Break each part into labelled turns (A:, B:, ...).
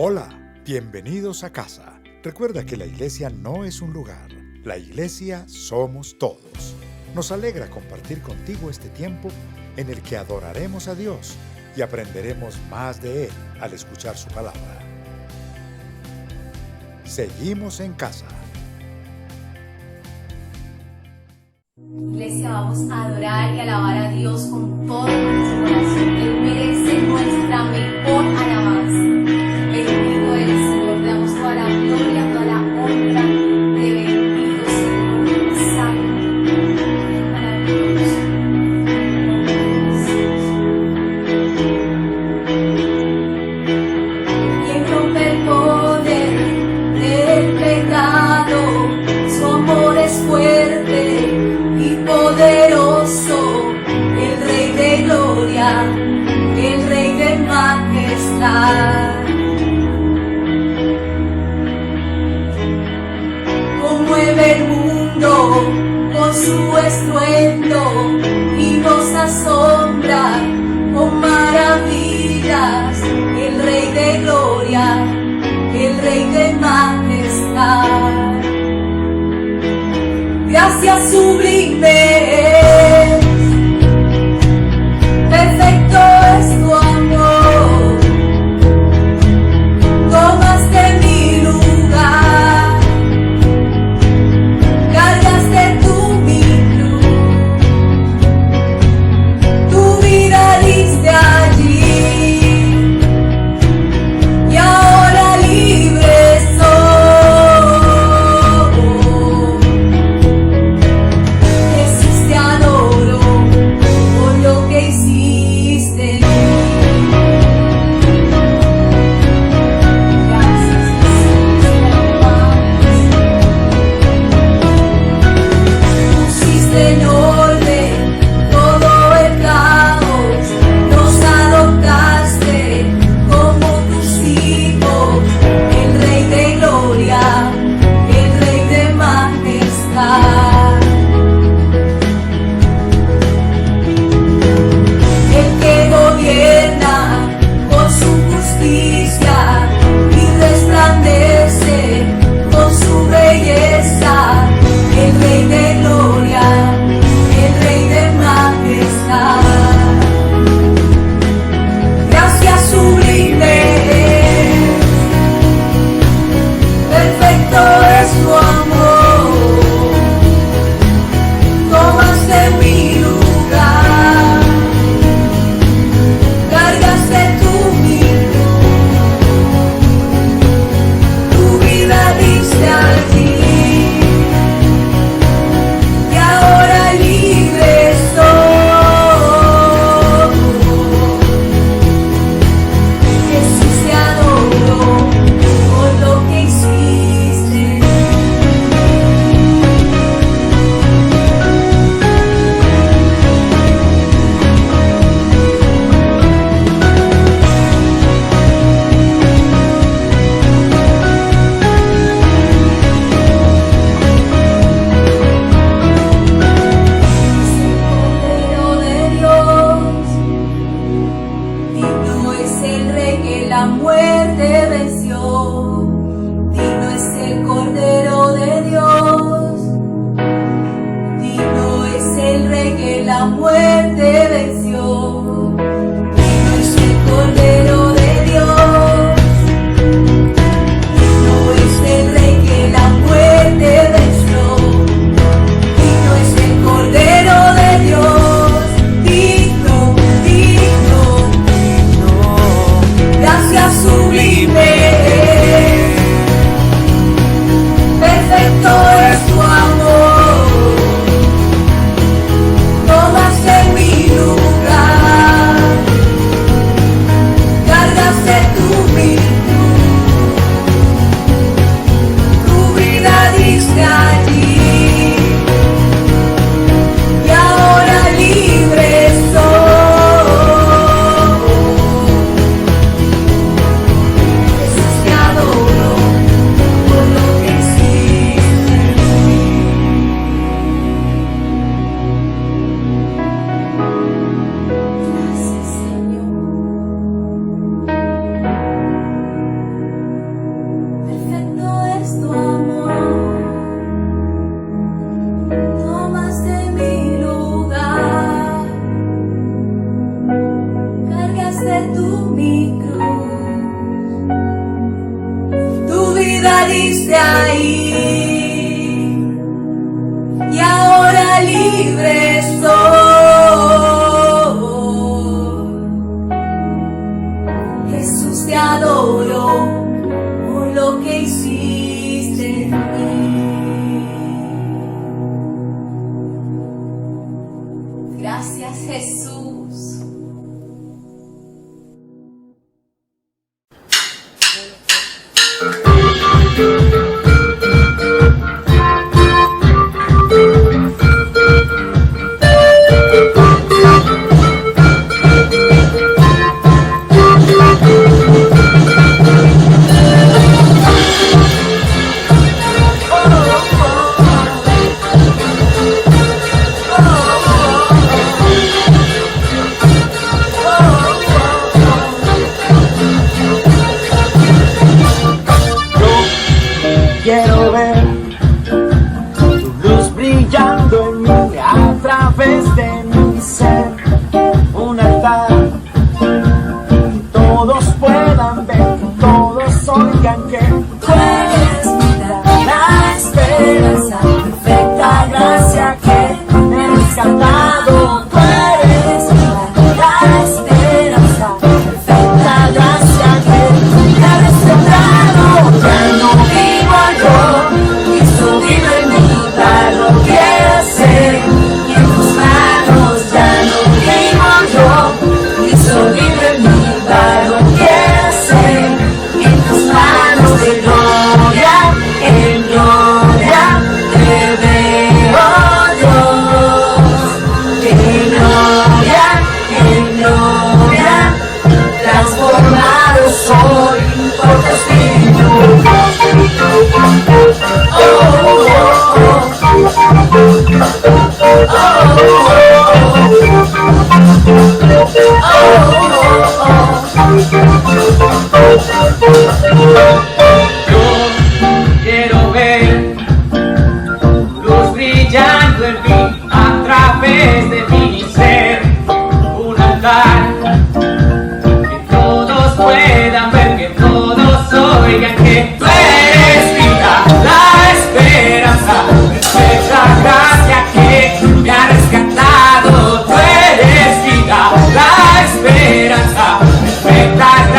A: Hola, bienvenidos a casa. Recuerda que la iglesia no es un lugar, la iglesia somos todos. Nos alegra compartir contigo este tiempo en el que adoraremos a Dios y aprenderemos más de Él al escuchar su palabra. Seguimos en casa.
B: Iglesia, vamos a adorar y alabar a Dios con todo nuestro corazón. Él merece nuestra mejor alabanza. Bendito eres, Señor. Te damos toda la gloria, toda la honra. Te bendigo, Señor. Santo, maravilloso. Quien rompe el poder del pecado, su amor es fuerte y poderoso, el Rey de gloria, el Rey de majestad. Conmueve el mundo con su estruendo y nos asombra con maravillas, el Rey de gloria, el Rey de majestad. Gracias sublime, perfecto es tu amor, tomaste mi lugar, cargaste tú mi cruz, tu vida diste allí, y ahora libre soy. Lugar Gracias, Jesús.
C: Quiero ver tu luz brillando en mí a través de mi ser, un altar que todos puedan ver, que todos oigan que tú eres vida, la esperanza, perfecta gracia que me ha rescatado. Tú eres vida, la esperanza, perfecta gracia que me ha rescatado. Ya no vivo yo, Cristo vive en mí, lo quiero hacer en tus manos. Ya no vivo yo, Cristo vive en mí, lo quiero hacer en tus manos. De gloria en gloria te veo yo, de gloria en gloria transformado soy por tu Espíritu. Yo quiero ver luz brillando en mí a través de mi ser, un altar que todos puedan ver, que todos oigan que tú eres vida, la esperanza, perfecta gracia que me ha rescatado. Tú eres vida, la esperanza, perfecta gracia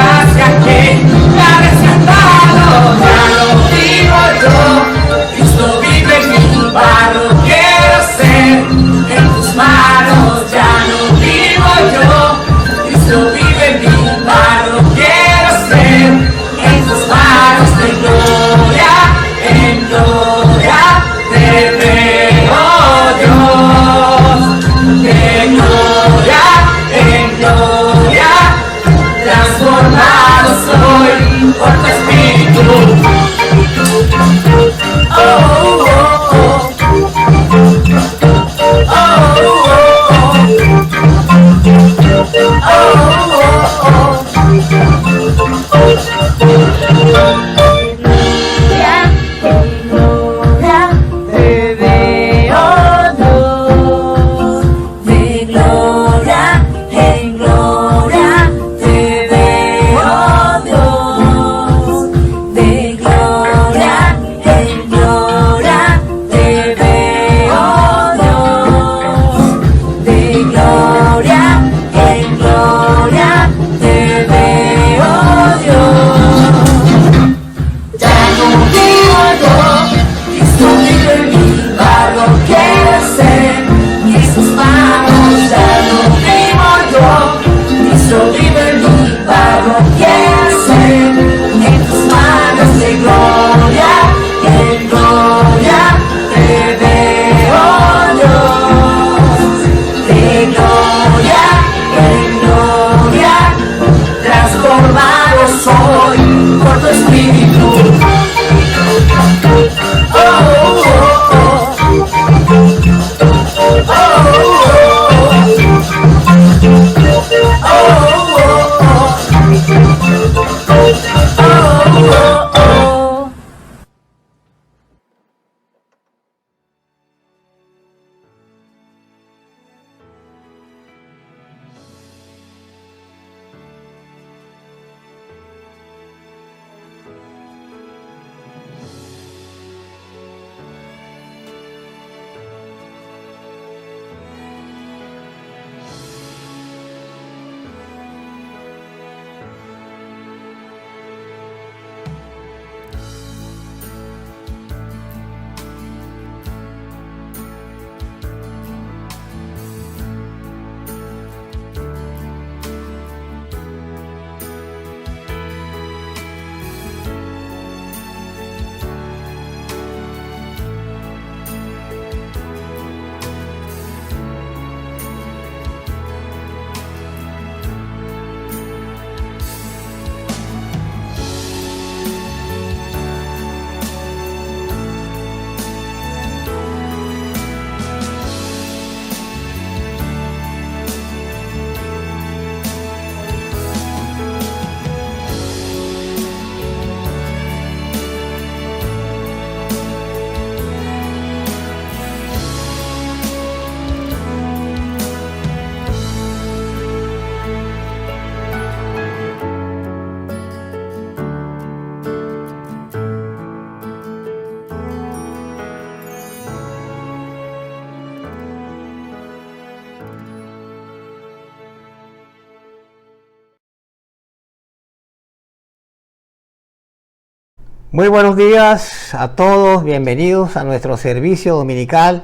D: Muy buenos días a todos, bienvenidos a nuestro servicio dominical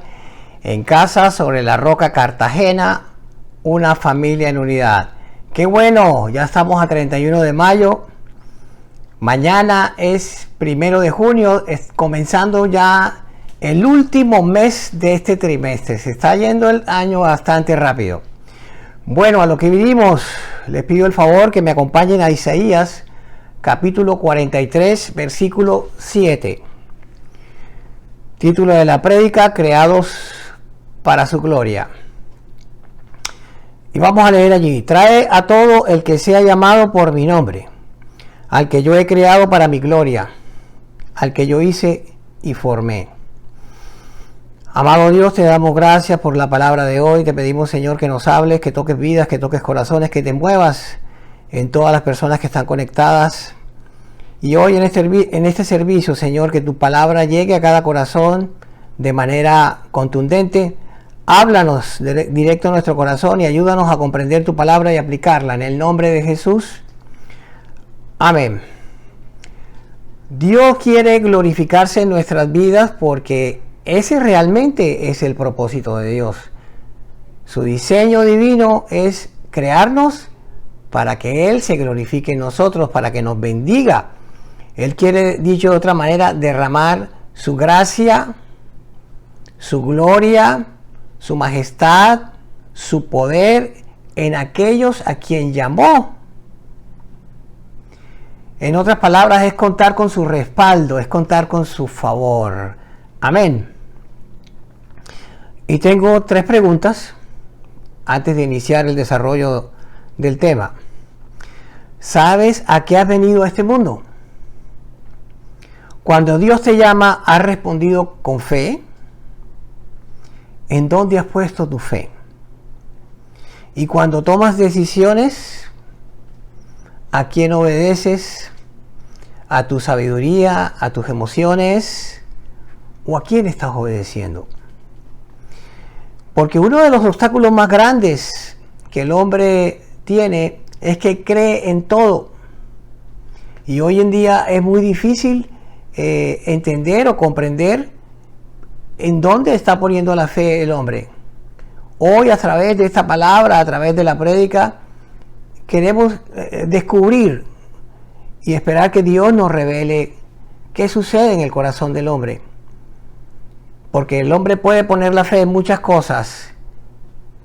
D: en casa sobre la roca Cartagena, una familia en unidad. Qué bueno, ya estamos a 31 de mayo, mañana es 1 de junio, comenzando ya el último mes de este trimestre. Se está yendo el año bastante rápido. Bueno, a lo que vinimos, les pido el favor que me acompañen a Isaías capítulo 43, versículo 7. Título de la prédica: creados para su gloria. Y vamos a leer allí: trae a todo el que sea llamado por mi nombre, al que yo he creado para mi gloria, al que yo hice y formé. Amado Dios, te damos gracias por la palabra de hoy. Te pedimos, Señor, que nos hables, que toques vidas, que toques corazones, que te muevas en todas las personas que están conectadas. Y hoy en este servicio, Señor, que tu palabra llegue a cada corazón de manera contundente. Háblanos directo a nuestro corazón y ayúdanos a comprender tu palabra y aplicarla. En el nombre de Jesús. Amén. Dios quiere glorificarse en nuestras vidas porque ese realmente es el propósito de Dios. Su diseño divino es crearnos para que Él se glorifique en nosotros, para que nos bendiga. Él quiere, dicho de otra manera, derramar su gracia, su gloria, su majestad, su poder en aquellos a quien llamó. En otras palabras, es contar con su respaldo, es contar con su favor. Amén. Y tengo 3 preguntas antes de iniciar el desarrollo del tema. ¿Sabes a qué has venido a este mundo? Cuando Dios te llama, ¿has respondido con fe? ¿En dónde has puesto tu fe? Y cuando tomas decisiones, ¿a quién obedeces? ¿A tu sabiduría? ¿A tus emociones? ¿O a quién estás obedeciendo? Porque uno de los obstáculos más grandes que el hombre tiene es que cree en todo. Y hoy en día es muy difícil entender o comprender en dónde está poniendo la fe el hombre. Hoy, a través de esta palabra, a través de la prédica, queremos descubrir y esperar que Dios nos revele qué sucede en el corazón del hombre. Porque el hombre puede poner la fe en muchas cosas,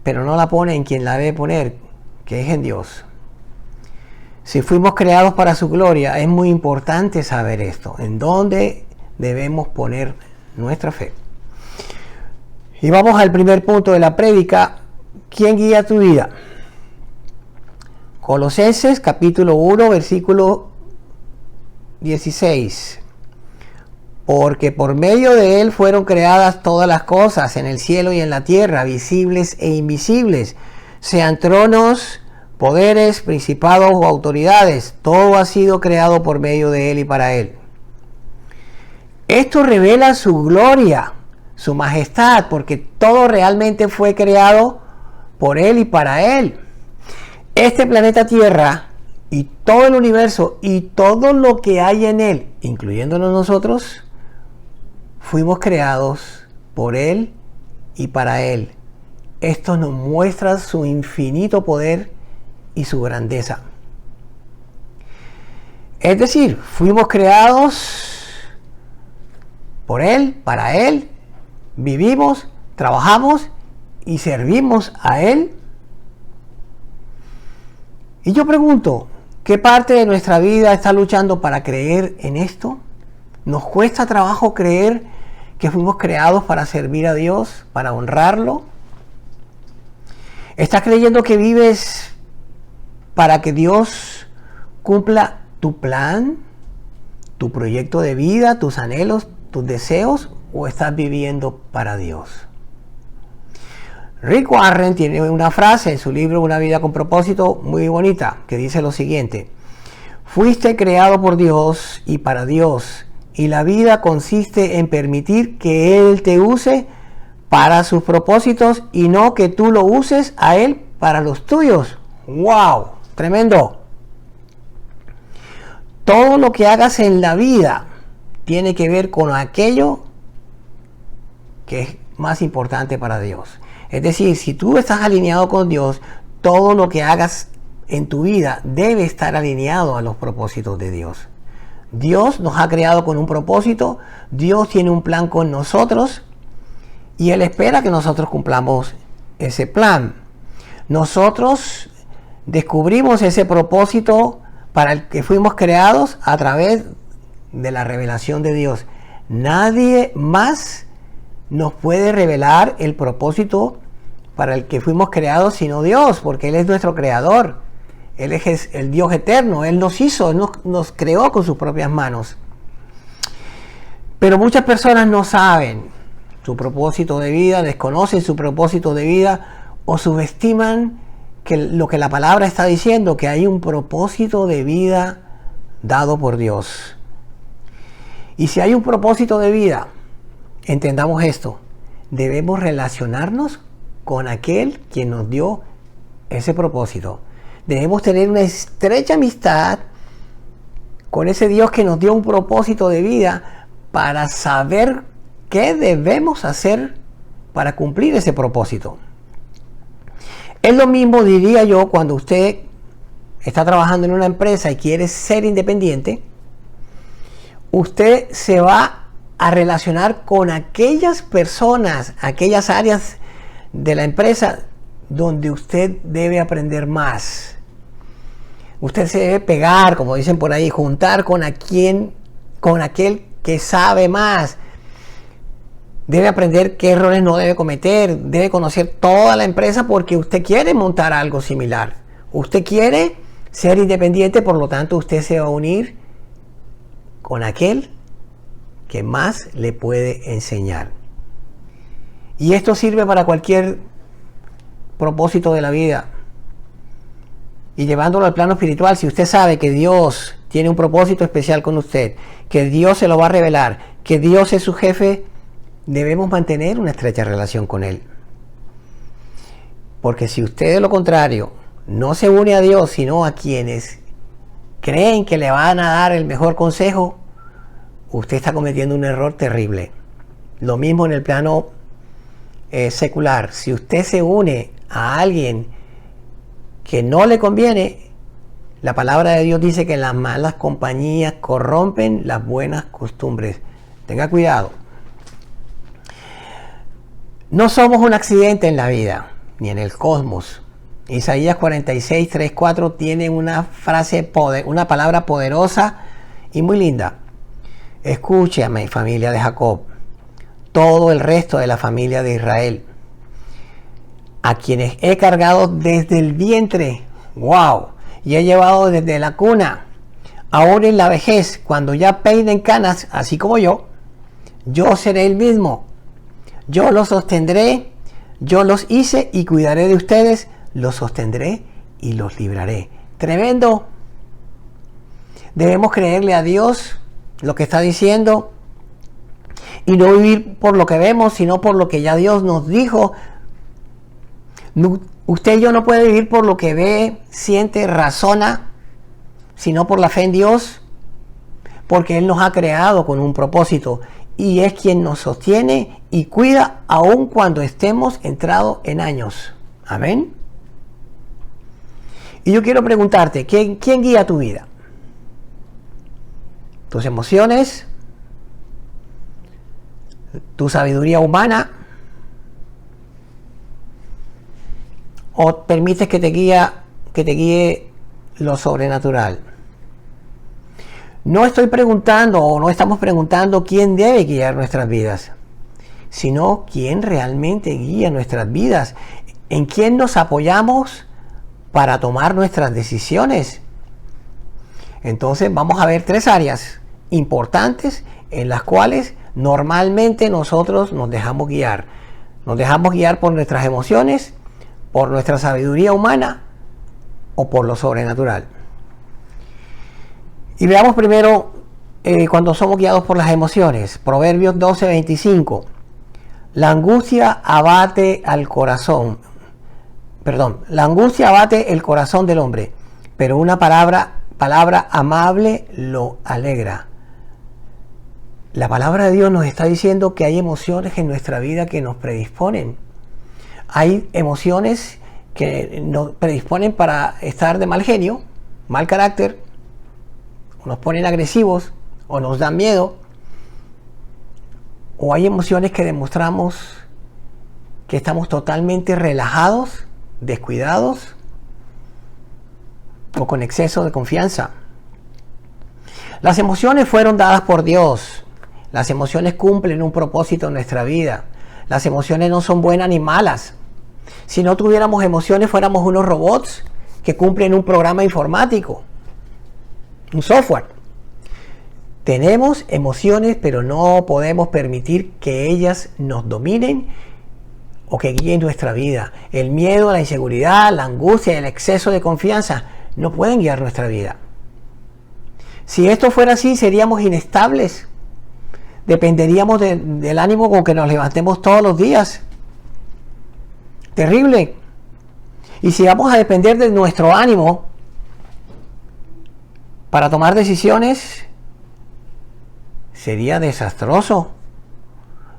D: pero no la pone en quien la debe poner, que es en Dios. Si fuimos creados para su gloria, es muy importante saber esto, en dónde debemos poner nuestra fe. Y vamos al primer punto de la prédica: ¿quién guía tu vida? Colosenses capítulo 1, versículo 16. Porque por medio de Él fueron creadas todas las cosas en el cielo y en la tierra, visibles e invisibles, sean tronos, poderes, principados o autoridades. Todo ha sido creado por medio de Él y para Él. Esto revela su gloria, su majestad, porque todo realmente fue creado por Él y para Él. Este planeta Tierra y todo el universo y todo lo que hay en él, incluyéndonos nosotros, fuimos creados por Él y para Él. Esto nos muestra su infinito poder y su grandeza. Es decir, fuimos creados por Él, para Él, vivimos, trabajamos y servimos a Él. Y yo pregunto, ¿qué parte de nuestra vida está luchando para creer en esto? ¿Nos cuesta trabajo creer que fuimos creados para servir a Dios, para honrarlo? ¿Estás creyendo que vives para que Dios cumpla tu plan, tu proyecto de vida, tus anhelos, tus deseos, o estás viviendo para Dios? Rick Warren tiene una frase en su libro Una vida con propósito muy bonita que dice lo siguiente: fuiste creado por Dios y para Dios, y la vida consiste en permitir que Él te use para sus propósitos y no que tú lo uses a Él para los tuyos. ¡Wow! Tremendo. Todo lo que hagas en la vida tiene que ver con aquello que es más importante para Dios. Es decir, si tú estás alineado con Dios, todo lo que hagas en tu vida debe estar alineado a los propósitos de Dios. Dios nos ha creado con un propósito, Dios tiene un plan con nosotros y Él espera que nosotros cumplamos ese plan. Nosotros descubrimos ese propósito para el que fuimos creados a través de la revelación de Dios. Nadie más nos puede revelar el propósito para el que fuimos creados sino Dios, porque Él es nuestro creador. Él es el Dios eterno, Él nos hizo, Él nos creó con sus propias manos. Pero muchas personas no saben su propósito de vida, desconocen su propósito de vida o subestiman lo que la palabra está diciendo, que hay un propósito de vida dado por Dios. Y si hay un propósito de vida, entendamos esto, debemos relacionarnos con aquel quien nos dio ese propósito. Debemos tener una estrecha amistad con ese Dios que nos dio un propósito de vida para saber qué debemos hacer para cumplir ese propósito. Es lo mismo, diría yo, cuando usted está trabajando en una empresa y quiere ser independiente, usted se va a relacionar con aquellas personas, aquellas áreas de la empresa donde usted debe aprender más. Usted se debe pegar, como dicen por ahí, juntar con aquel que sabe más. Debe aprender qué errores no debe cometer, debe conocer toda la empresa porque usted quiere montar algo similar. Usted quiere ser independiente, por lo tanto usted se va a unir con aquel que más le puede enseñar. Y esto sirve para cualquier propósito de la vida. Y llevándolo al plano espiritual, si usted sabe que Dios tiene un propósito especial con usted, que Dios se lo va a revelar, que Dios es su jefe, debemos mantener una estrecha relación con Él. Porque si usted de lo contrario no se une a Dios, sino a quienes creen que le van a dar el mejor consejo, usted está cometiendo un error terrible. Lo mismo en el plano secular. Si usted se une a alguien que no le conviene, la palabra de Dios dice que las malas compañías corrompen las buenas costumbres. Tenga cuidado. No somos un accidente en la vida, ni en el cosmos. Isaías 46, 3, 4 tiene una frase, una palabra poderosa y muy linda. Escúchame, familia de Jacob, todo el resto de la familia de Israel, a quienes he cargado desde el vientre, wow, y he llevado desde la cuna, ahora en la vejez, cuando ya peinen canas, así como yo seré el mismo. Yo los sostendré, yo los hice y cuidaré de ustedes, los sostendré y los libraré. Tremendo. Debemos creerle a Dios lo que está diciendo y no vivir por lo que vemos, sino por lo que ya Dios nos dijo. Usted y yo no puede vivir por lo que ve, siente, razona, sino por la fe en Dios, porque Él nos ha creado con un propósito y es quien nos sostiene y cuida aun cuando estemos entrados en años. Amén. Y yo quiero preguntarte, ¿quién guía tu vida? ¿Tus emociones? ¿Tu sabiduría humana? ¿O permites que te guíe lo sobrenatural? No estoy preguntando o no estamos preguntando quién debe guiar nuestras vidas, sino quién realmente guía nuestras vidas, en quién nos apoyamos para tomar nuestras decisiones. Entonces vamos a ver 3 áreas importantes en las cuales normalmente nosotros nos dejamos guiar. Nos dejamos guiar por nuestras emociones, por nuestra sabiduría humana o por lo sobrenatural. Y veamos primero cuando somos guiados por las emociones. Proverbios 12:25. La angustia abate al corazón. La angustia abate el corazón del hombre, pero una palabra amable lo alegra. La palabra de Dios nos está diciendo que hay emociones en nuestra vida que nos predisponen. Hay emociones que nos predisponen para estar de mal genio, mal carácter, o nos ponen agresivos, o nos dan miedo. O hay emociones que demostramos que estamos totalmente relajados, descuidados, o con exceso de confianza. Las emociones fueron dadas por Dios. Las emociones cumplen un propósito en nuestra vida. Las emociones no son buenas ni malas. Si no tuviéramos emociones, fuéramos unos robots que cumplen un programa informático, un software. Tenemos emociones, pero no podemos permitir que ellas nos dominen o que guíen nuestra vida. El miedo, la inseguridad, la angustia y el exceso de confianza no pueden guiar nuestra vida. Si esto fuera así, seríamos inestables. Dependeríamos del ánimo con que nos levantemos todos los días. Terrible. Y si vamos a depender de nuestro ánimo para tomar decisiones, sería desastroso.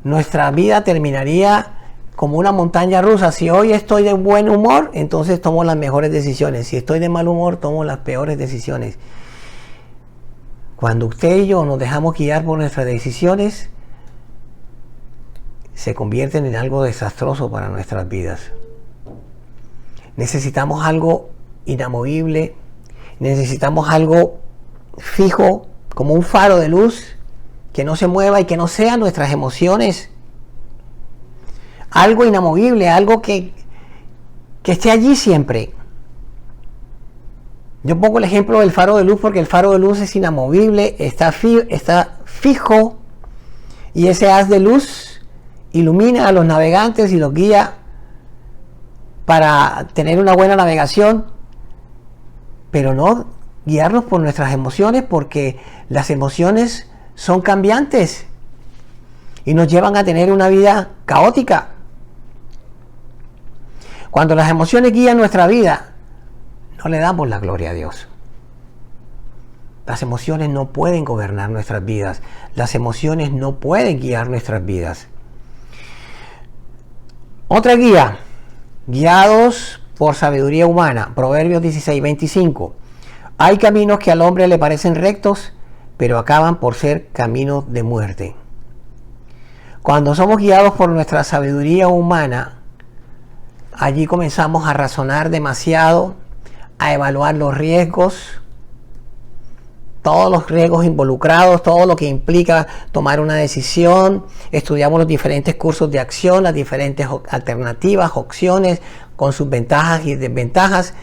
D: Nuestra vida terminaría como una montaña rusa. Si hoy estoy de buen humor, entonces tomo las mejores decisiones. Si estoy de mal humor, tomo las peores decisiones. Cuando usted y yo nos dejamos guiar por nuestras decisiones, se convierten en algo desastroso para nuestras vidas. Necesitamos algo inamovible, necesitamos algo fijo, como un faro de luz, que no se mueva y que no sean nuestras emociones. Algo inamovible, algo que esté allí siempre. Yo pongo el ejemplo del faro de luz porque el faro de luz es inamovible, está fijo, y ese haz de luz ilumina a los navegantes y los guía para tener una buena navegación, pero no guiarnos por nuestras emociones, porque las emociones son cambiantes y nos llevan a tener una vida caótica. Cuando las emociones guían nuestra vida, no le damos la gloria a Dios. Las emociones no pueden gobernar nuestras vidas. Las emociones no pueden guiar nuestras vidas. Otra guía, guiados por sabiduría humana. Proverbios 16:25. Hay caminos que al hombre le parecen rectos, pero acaban por ser caminos de muerte. Cuando somos guiados por nuestra sabiduría humana, allí comenzamos a razonar demasiado, a evaluar los riesgos, todos los riesgos involucrados, todo lo que implica tomar una decisión. Estudiamos los diferentes cursos de acción, las diferentes alternativas, opciones, con sus ventajas y desventajas.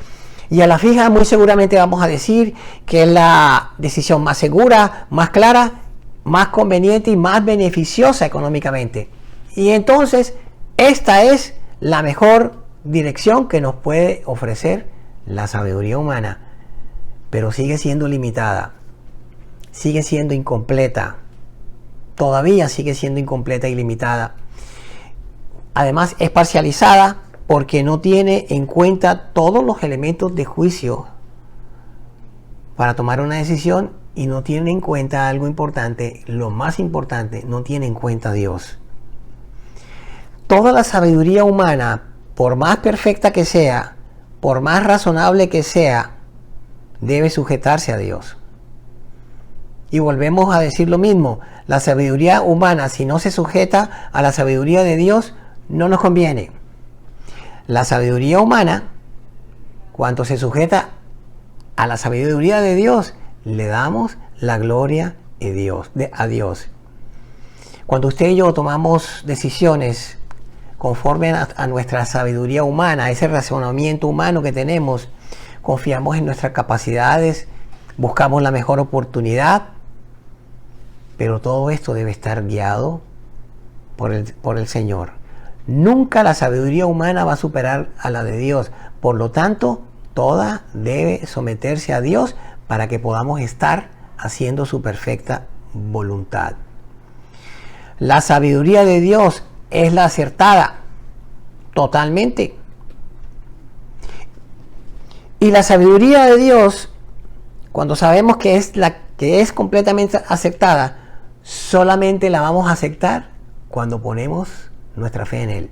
D: Y a la fija muy seguramente vamos a decir que es la decisión más segura, más clara, más conveniente y más beneficiosa económicamente. Y entonces esta es la mejor dirección que nos puede ofrecer la sabiduría humana, pero sigue siendo limitada, sigue siendo incompleta, todavía sigue siendo incompleta y limitada. Además es parcializada porque no tiene en cuenta todos los elementos de juicio para tomar una decisión, y no tiene en cuenta algo importante, lo más importante, no tiene en cuenta a Dios. Toda la sabiduría humana, por más perfecta que sea, por más razonable que sea, debe sujetarse a Dios. Y volvemos a decir lo mismo, la sabiduría humana, si no se sujeta a la sabiduría de Dios, no nos conviene. La sabiduría humana, cuando se sujeta a la sabiduría de Dios, le damos la gloria a Dios. Cuando usted y yo tomamos decisiones conforme a nuestra sabiduría humana, a ese razonamiento humano que tenemos, confiamos en nuestras capacidades, buscamos la mejor oportunidad, pero todo esto debe estar guiado por el Señor. Nunca la sabiduría humana va a superar a la de Dios. Por lo tanto, toda debe someterse a Dios para que podamos estar haciendo su perfecta voluntad. La sabiduría de Dios es la acertada, totalmente. Y la sabiduría de Dios, cuando sabemos que es la que es completamente acertada, solamente la vamos a aceptar cuando ponemos nuestra fe en Él.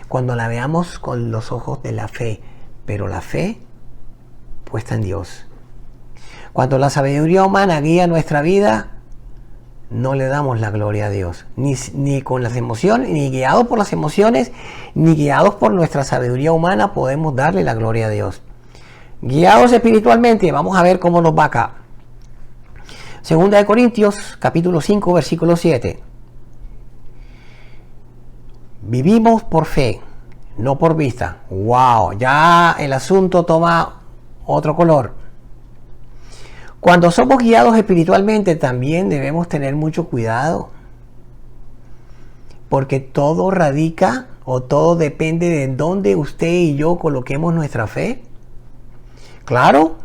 D: Cuando la veamos con los ojos de la fe, pero la fe puesta en Dios. Cuando la sabiduría humana guía nuestra vida, no le damos la gloria a Dios, ni con las emociones, ni guiados por las emociones, ni guiados por nuestra sabiduría humana podemos darle la gloria a Dios. Guiados espiritualmente, vamos a ver cómo nos va acá. Segunda de Corintios, capítulo 5, versículo 7. Vivimos por fe, no por vista. ¡Wow! Ya el asunto toma otro color. Cuando somos guiados espiritualmente también debemos tener mucho cuidado, porque todo radica o todo depende de dónde usted y yo coloquemos nuestra fe. Claro,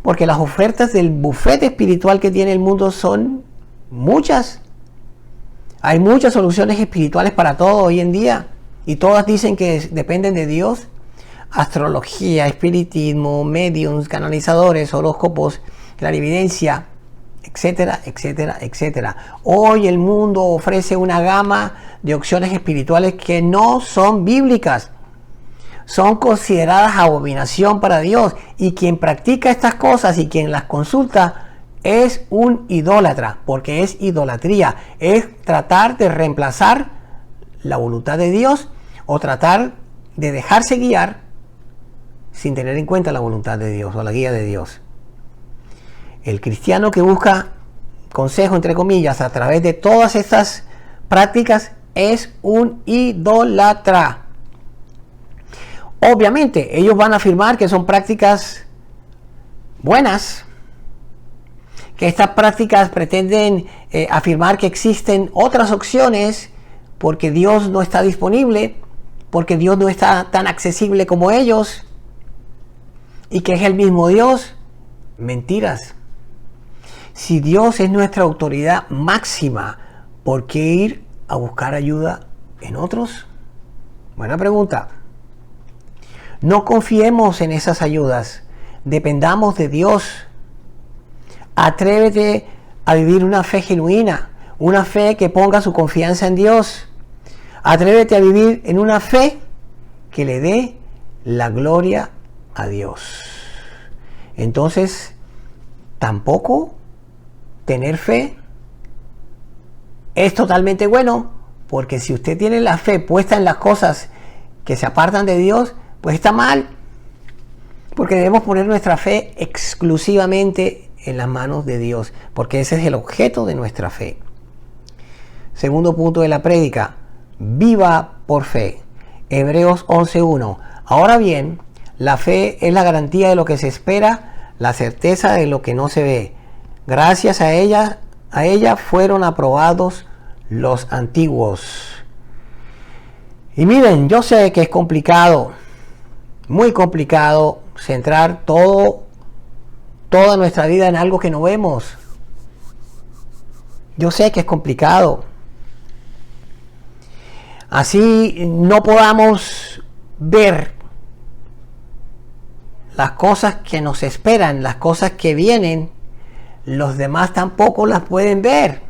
D: porque las ofertas del bufete espiritual que tiene el mundo son muchas. Hay muchas soluciones espirituales para todo hoy en día y todas dicen que dependen de Dios. Astrología, espiritismo, mediums, canalizadores, horóscopos, clarividencia, etcétera, etcétera, etcétera. Hoy el mundo ofrece una gama de opciones espirituales que no son bíblicas. Son consideradas abominación para Dios, y quien practica estas cosas y quien las consulta es un idólatra, porque es idolatría, es tratar de reemplazar la voluntad de Dios o tratar de dejarse guiar sin tener en cuenta la voluntad de Dios o la guía de Dios. El cristiano que busca consejo, entre comillas, a través de todas estas prácticas es un idólatra. Obviamente, ellos van a afirmar que son prácticas buenas, que estas prácticas pretenden afirmar que existen otras opciones porque Dios no está disponible, porque Dios no está tan accesible como ellos y que es el mismo Dios. Mentiras. Si Dios es nuestra autoridad máxima, ¿por qué ir a buscar ayuda en otros? Buena pregunta. No confiemos en esas ayudas, dependamos de Dios. Atrévete a vivir una fe genuina, una fe que ponga su confianza en Dios. Atrévete a vivir en una fe que le dé la gloria a Dios. Entonces, tampoco tener fe es totalmente bueno, porque si usted tiene la fe puesta en las cosas que se apartan de Dios, pues está mal, porque debemos poner nuestra fe exclusivamente en las manos de Dios, porque ese es el objeto de nuestra fe. Segundo punto de la prédica: viva por fe. Hebreos 11:1. Ahora bien, la fe es la garantía de lo que se espera, la certeza de lo que no se ve. Gracias a ella fueron aprobados los antiguos. Y miren, yo sé que es complicado, muy complicado, centrar toda nuestra vida en algo que no vemos. Yo sé que es complicado. Así no podamos ver las cosas que nos esperan, las cosas que vienen, los demás tampoco las pueden ver.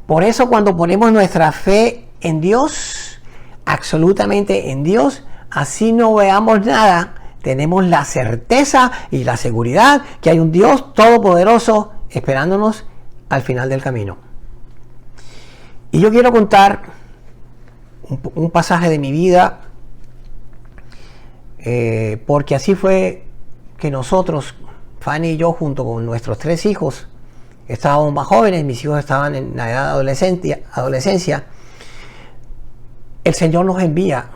D: Por eso, cuando ponemos nuestra fe en Dios, absolutamente en Dios, así no veamos nada, tenemos la certeza y la seguridad que hay un Dios todopoderoso esperándonos al final del camino. Y yo quiero contar un pasaje de mi vida, porque así fue que nosotros, Fanny y yo, junto con nuestros 3 hijos, estábamos más jóvenes, mis hijos estaban en la edad de adolescencia. El Señor nos envía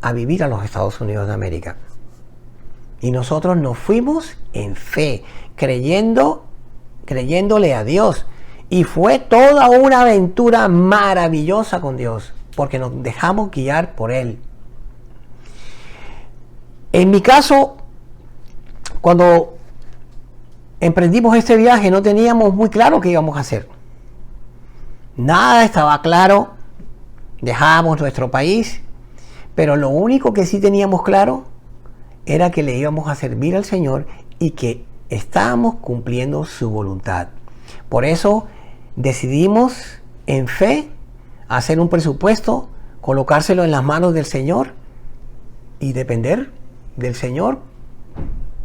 D: a vivir a los Estados Unidos de América. Y nosotros nos fuimos en fe, creyéndole a Dios. Y fue toda una aventura maravillosa con Dios, porque nos dejamos guiar por Él. En mi caso, cuando emprendimos este viaje, no teníamos muy claro qué íbamos a hacer. Nada estaba claro. Dejábamos nuestro país, pero lo único que sí teníamos claro era que le íbamos a servir al Señor y que estamos cumpliendo su voluntad. Por eso decidimos en fe hacer un presupuesto, colocárselo en las manos del Señor y depender del Señor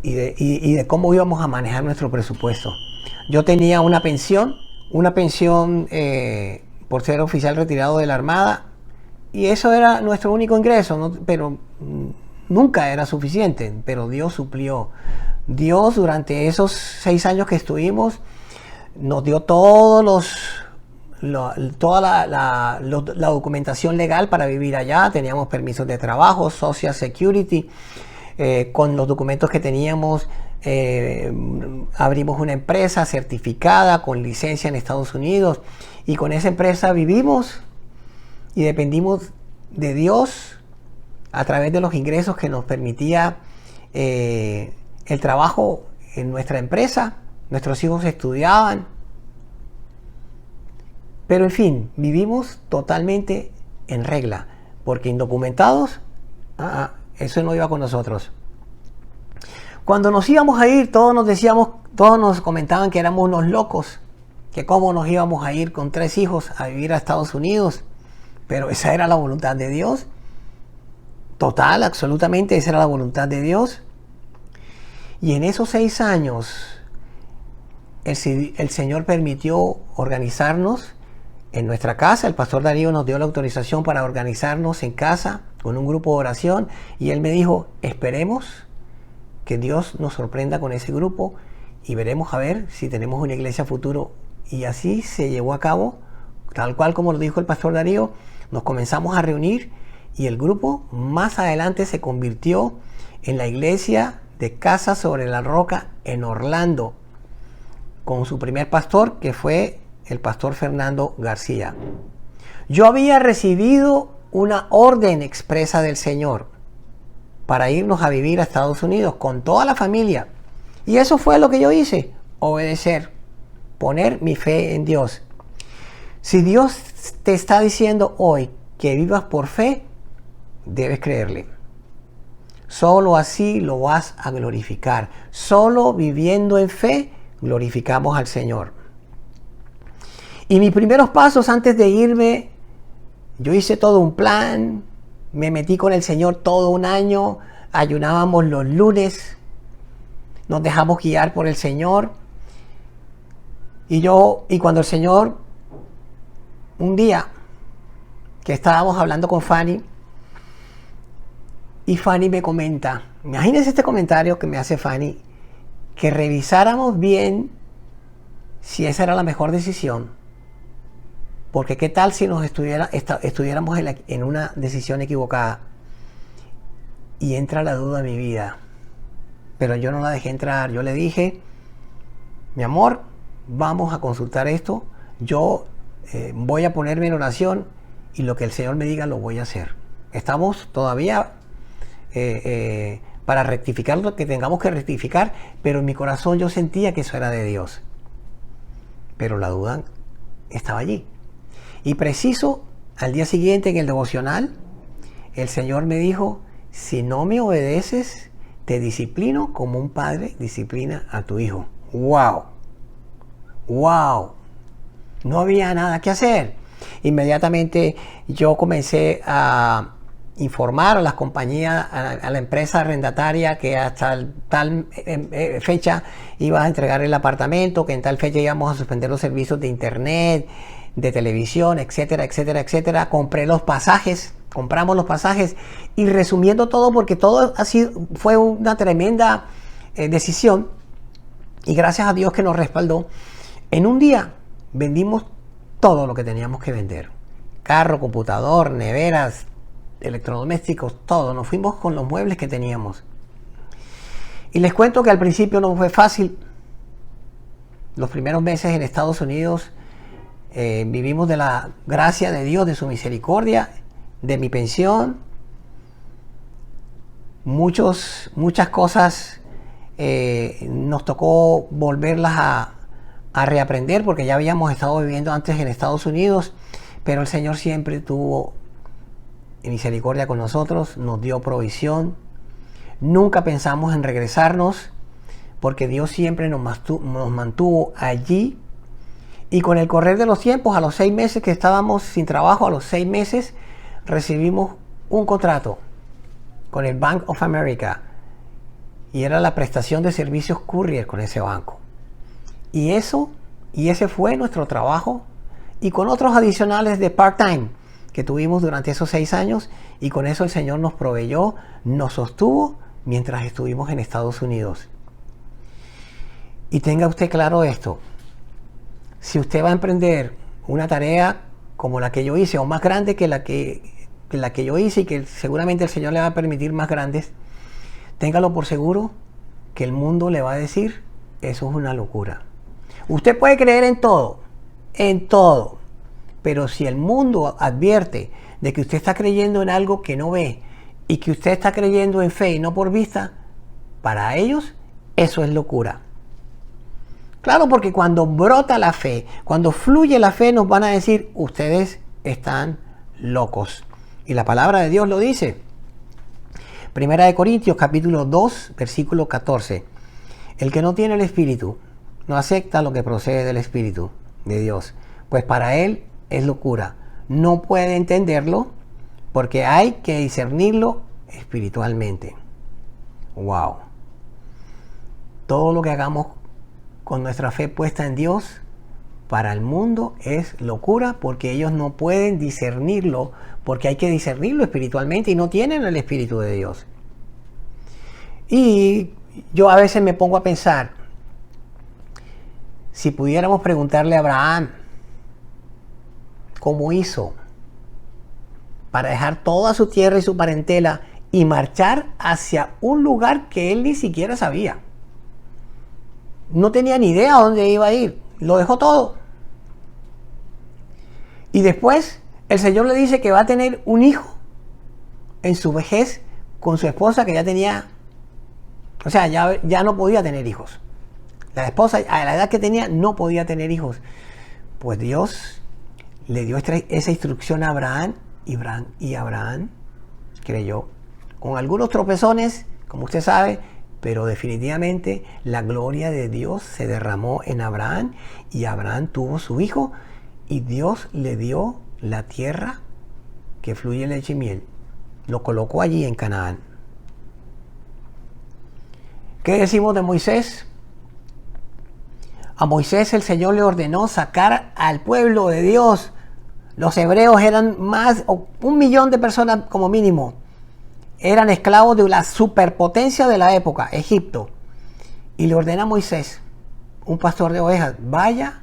D: y de cómo íbamos a manejar nuestro presupuesto. Yo tenía una pensión por ser oficial retirado de la Armada, y eso era nuestro único ingreso, ¿no? Pero nunca era suficiente, pero Dios suplió. Dios, durante esos 6 años que estuvimos, nos dio toda la documentación legal para vivir allá. Teníamos permisos de trabajo, Social Security. Con los documentos que teníamos, abrimos una empresa certificada con licencia en Estados Unidos, y con esa empresa vivimos y dependimos de Dios a través de los ingresos que nos permitía el trabajo en nuestra empresa. Nuestros hijos estudiaban, pero en fin, vivimos totalmente en regla, porque indocumentados, eso no iba con nosotros. Cuando nos íbamos a ir, todos nos comentaban que éramos unos locos, que cómo nos íbamos a ir con 3 hijos a vivir a Estados Unidos. Pero esa era la voluntad de Dios. Total, absolutamente, esa era la voluntad de Dios. Y en esos 6 años, el Señor permitió organizarnos en nuestra casa. El pastor Darío nos dio la autorización para organizarnos en casa con un grupo de oración, y él me dijo: esperemos que Dios nos sorprenda con ese grupo y veremos a ver si tenemos una iglesia futuro. Y así se llevó a cabo, tal cual como lo dijo el pastor Darío. Nos comenzamos a reunir y el grupo más adelante se convirtió en la iglesia de Casa sobre la Roca en Orlando, con su primer pastor, que fue el pastor Fernando García. Yo había recibido una orden expresa del Señor para irnos a vivir a Estados Unidos con toda la familia, y eso fue lo que yo hice: obedecer, poner mi fe en Dios. Si Dios te está diciendo hoy que vivas por fe, debes creerle. Solo así lo vas a glorificar. Solo viviendo en fe glorificamos al Señor. Y mis primeros pasos antes de irme, yo hice todo un plan, me metí con el Señor todo un año, ayunábamos los lunes, nos dejamos guiar por el Señor. Y cuando el Señor, un día que estábamos hablando con Fanny, y Fanny me comenta, imagínense este comentario que me hace Fanny, que revisáramos bien si esa era la mejor decisión, porque qué tal si nos estuviéramos en una decisión equivocada. Y entra la duda en mi vida, pero yo no la dejé entrar. Yo le dije: mi amor, vamos a consultar esto, yo voy a ponerme en oración y lo que el Señor me diga lo voy a hacer. Estamos todavía para rectificar lo que tengamos que rectificar, pero en mi corazón yo sentía que eso era de Dios, pero la duda estaba allí. Y preciso al día siguiente, en el devocional, el Señor me dijo: si no me obedeces, te disciplino como un padre disciplina a tu hijo. ¡Wow! ¡Wow! No había nada que hacer. Inmediatamente yo comencé a informar a las compañías, a la empresa arrendataria, que hasta tal fecha iba a entregar el apartamento, que en tal fecha íbamos a suspender los servicios de internet, de televisión, etcétera, etcétera, etcétera. Compramos los pasajes, y resumiendo todo, porque todo fue una tremenda decisión, y gracias a Dios que nos respaldó, en un día vendimos todo lo que teníamos que vender: carro, computador, neveras, electrodomésticos, todo. Nos fuimos con los muebles que teníamos. Y les cuento que al principio no fue fácil. Los primeros meses en Estados Unidos vivimos de la gracia de Dios, de su misericordia, de mi pensión. Muchas cosas nos tocó volverlas a reaprender, porque ya habíamos estado viviendo antes en Estados Unidos, pero el Señor siempre tuvo misericordia con nosotros, nos dio provisión. Nunca pensamos en regresarnos, porque Dios siempre nos mantuvo allí. Y con el correr de los tiempos, a los 6 meses que estábamos sin trabajo, a los 6 meses recibimos un contrato con el Bank of America. Y era la prestación de servicios courier con ese banco. Y ese fue nuestro trabajo. Y con otros adicionales de part-time que tuvimos durante esos 6 años. Y con eso el Señor nos proveyó, nos sostuvo mientras estuvimos en Estados Unidos. Y tenga usted claro esto. Si usted va a emprender una tarea como la que yo hice, o más grande que la que yo hice, y que seguramente el Señor le va a permitir más grandes, téngalo por seguro que el mundo le va a decir, eso es una locura. Usted puede creer en todo, pero si el mundo advierte de que usted está creyendo en algo que no ve, y que usted está creyendo en fe y no por vista, para ellos eso es locura. Claro, porque cuando brota la fe, cuando fluye la fe, nos van a decir, ustedes están locos. Y la palabra de Dios lo dice. Primera de Corintios, capítulo 2, versículo 14. El que no tiene el Espíritu, no acepta lo que procede del Espíritu de Dios, pues para él es locura. No puede entenderlo, porque hay que discernirlo espiritualmente. Wow. Todo lo que hagamos con nuestra fe puesta en Dios, para el mundo es locura, porque ellos no pueden discernirlo, porque hay que discernirlo espiritualmente y no tienen el Espíritu de Dios. Y yo a veces me pongo a pensar, si pudiéramos preguntarle a Abraham cómo hizo para dejar toda su tierra y su parentela y marchar hacia un lugar que él ni siquiera sabía. No tenía ni idea a dónde iba a ir. Lo dejó todo. Y después el Señor le dice que va a tener un hijo en su vejez con su esposa, que ya tenía, o sea, ya no podía tener hijos. La esposa a la edad que tenía no podía tener hijos. Pues Dios le dio esa instrucción a Abraham, y Abraham creyó. Con algunos tropezones, como usted sabe, pero definitivamente la gloria de Dios se derramó en Abraham, y Abraham tuvo su hijo, y Dios le dio la tierra que fluye leche y miel. Lo colocó allí en Canaán. ¿Qué decimos de Moisés? A Moisés el Señor le ordenó sacar al pueblo de Dios. Los hebreos eran más, 1 millón de personas como mínimo. Eran esclavos de la superpotencia de la época, Egipto. Y le ordena a Moisés, un pastor de ovejas, vaya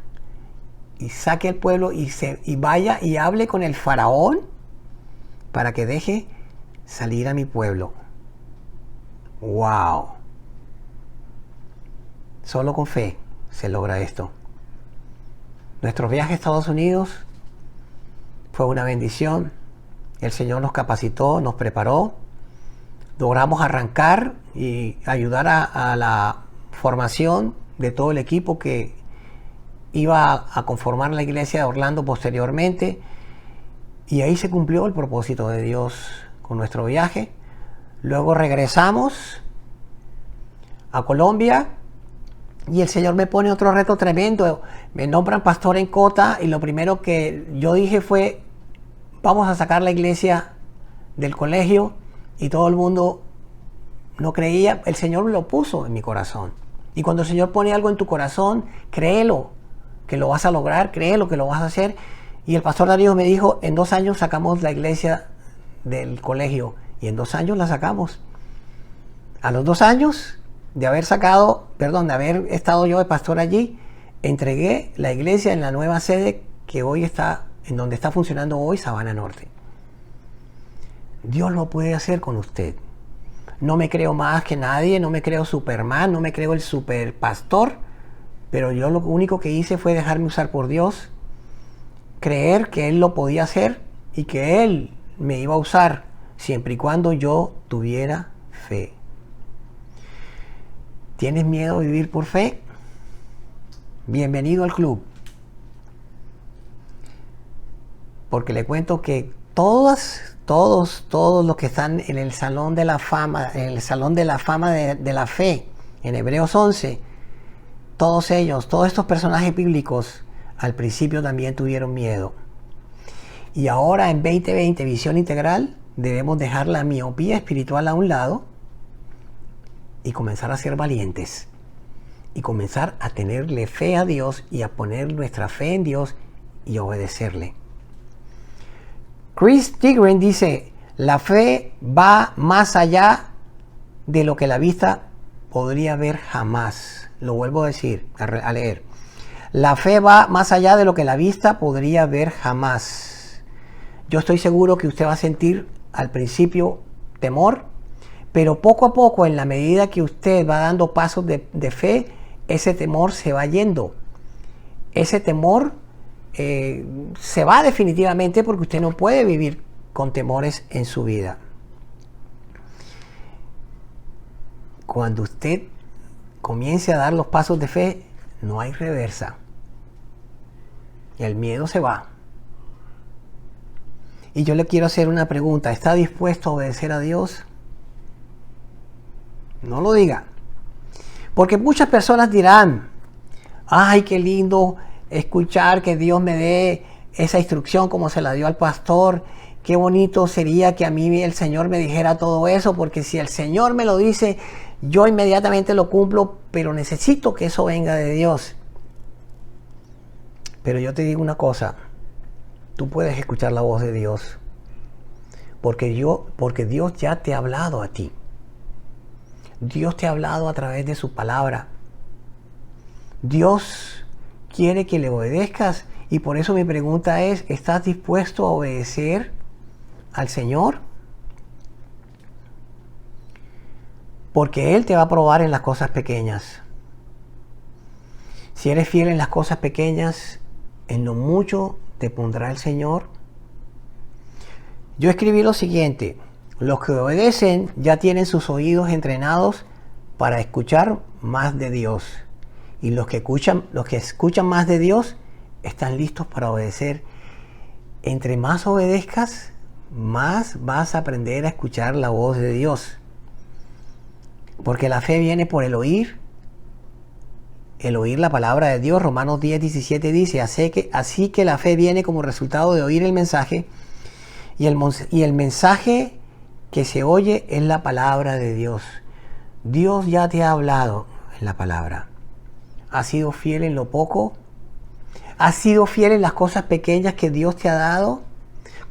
D: y saque al pueblo y vaya y hable con el faraón para que deje salir a mi pueblo. ¡Wow! Solo con fe se logra esto. Nuestro viaje a Estados Unidos fue una bendición. El Señor nos capacitó, nos preparó. Logramos arrancar y ayudar a la formación de todo el equipo que iba a conformar la iglesia de Orlando posteriormente. Y ahí se cumplió el propósito de Dios con nuestro viaje. Luego regresamos a Colombia y el Señor me pone otro reto tremendo. Me nombran pastor en Cota y lo primero que yo dije fue, vamos a sacar la iglesia del colegio, y todo el mundo no creía. El Señor lo puso en mi corazón. Y cuando el Señor pone algo en tu corazón, créelo que lo vas a lograr, créelo que lo vas a hacer. Y el pastor Darío me dijo, en 2 años sacamos la iglesia del colegio. Y en 2 años la sacamos. A los 2 años de haber estado yo de pastor allí, entregué la iglesia en la nueva sede que hoy está, en donde está funcionando hoy Sabana Norte. Dios lo puede hacer con usted. No me creo más que nadie, no me creo Superman, no me creo el super pastor, pero yo lo único que hice fue dejarme usar por Dios, creer que Él lo podía hacer y que Él me iba a usar siempre y cuando yo tuviera fe. ¿Tienes miedo de vivir por fe? Bienvenido al club. Porque le cuento que todos los que están en el salón de la fama, de la fe En Hebreos 11, todos ellos, todos estos personajes bíblicos, al principio también tuvieron miedo. Y ahora en 2020, visión integral, debemos dejar la miopía espiritual a un lado y comenzar a ser valientes. Y comenzar a tenerle fe a Dios y a poner nuestra fe en Dios y obedecerle. Chris Tigran dice, la fe va más allá de lo que la vista podría ver jamás. Lo vuelvo a decir, a leer. La fe va más allá de lo que la vista podría ver jamás. Yo estoy seguro que usted va a sentir al principio temor, pero poco a poco, en la medida que usted va dando pasos de fe, ese temor se va yendo. Ese temor se va definitivamente, porque usted no puede vivir con temores en su vida. Cuando usted comience a dar los pasos de fe, no hay reversa. El miedo se va. Y yo le quiero hacer una pregunta. ¿Está dispuesto a obedecer a Dios? No lo diga. Porque muchas personas dirán, ay, qué lindo escuchar que Dios me dé esa instrucción como se la dio al pastor. Qué bonito sería que a mí el Señor me dijera todo eso, porque si el Señor me lo dice, yo inmediatamente lo cumplo, pero necesito que eso venga de Dios. Pero yo te digo una cosa, tú puedes escuchar la voz de Dios, porque Dios ya te ha hablado a ti. Dios te ha hablado a través de su palabra. Dios quiere que le obedezcas, y por eso mi pregunta es, ¿estás dispuesto a obedecer al Señor? Porque Él te va a probar en las cosas pequeñas. Si eres fiel en las cosas pequeñas, en lo mucho te pondrá el Señor. Yo escribí lo siguiente: los que obedecen ya tienen sus oídos entrenados para escuchar más de Dios. Y los que escuchan más de Dios están listos para obedecer. Entre más obedezcas, más vas a aprender a escuchar la voz de Dios. Porque la fe viene por el oír la palabra de Dios. Romanos 10:17 dice, así que la fe viene como resultado de oír el mensaje, y el mensaje que se oye es la palabra de Dios. Dios ya te ha hablado en la palabra. ¿Has sido fiel en lo poco? ¿Has sido fiel en las cosas pequeñas que Dios te ha dado?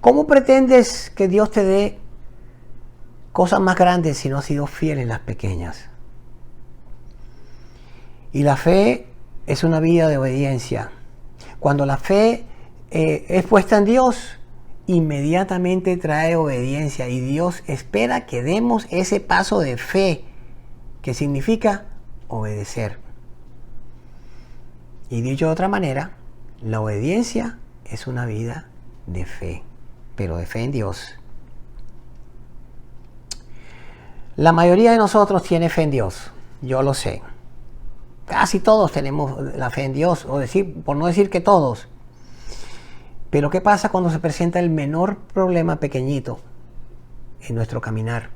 D: ¿Cómo pretendes que Dios te dé cosas más grandes si no has sido fiel en las pequeñas? Y la fe es una vida de obediencia. Cuando la fe es puesta en Dios, inmediatamente trae obediencia, y Dios espera que demos ese paso de fe, que significa obedecer. Y dicho de otra manera, la obediencia es una vida de fe, pero de fe en Dios. La mayoría de nosotros tiene fe en Dios, yo lo sé. Casi todos tenemos la fe en Dios, por no decir que todos. Pero ¿qué pasa cuando se presenta el menor problema pequeñito en nuestro caminar?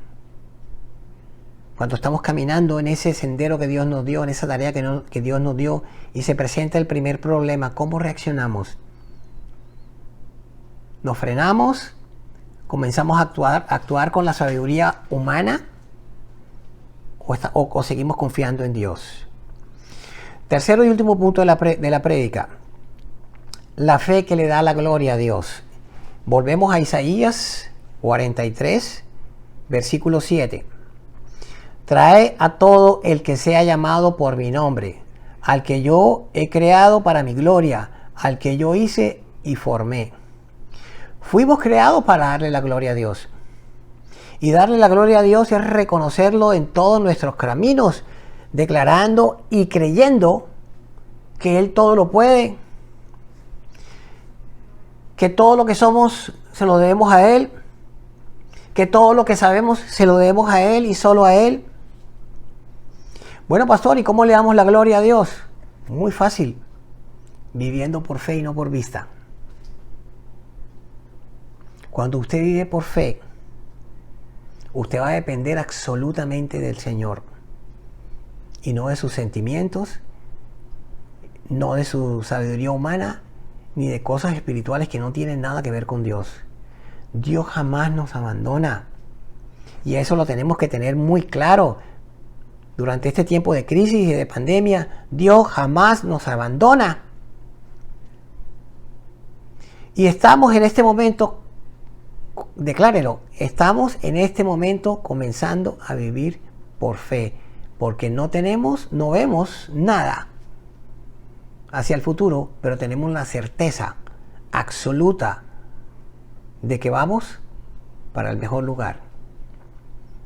D: Cuando estamos caminando en ese sendero que Dios nos dio, en esa tarea que Dios nos dio, y se presenta el primer problema, ¿cómo reaccionamos? ¿Nos frenamos? ¿Comenzamos a actuar con la sabiduría humana? ¿O seguimos confiando en Dios? Tercero y último punto de la prédica. La fe que le da la gloria a Dios. Volvemos a Isaías 43, versículo 7. Trae a todo el que sea llamado por mi nombre, al que yo he creado para mi gloria, al que yo hice y formé. Fuimos creados para darle la gloria a Dios. Y darle la gloria a Dios es reconocerlo en todos nuestros caminos, declarando y creyendo que Él todo lo puede, que todo lo que somos se lo debemos a Él, que todo lo que sabemos se lo debemos a Él y solo a Él. Bueno, pastor, ¿y cómo le damos la gloria a Dios? Muy fácil, viviendo por fe y no por vista. Cuando usted vive por fe, usted va a depender absolutamente del Señor. y no de sus sentimientos, no de su sabiduría humana, ni de cosas espirituales que no tienen nada que ver con Dios. Dios jamás nos abandona. Y eso lo tenemos que tener muy claro. Durante este tiempo de crisis y de pandemia, Dios jamás nos abandona. Y estamos en este momento, declárelo, estamos en este momento comenzando a vivir por fe. Porque no vemos nada hacia el futuro, pero tenemos la certeza absoluta de que vamos para el mejor lugar.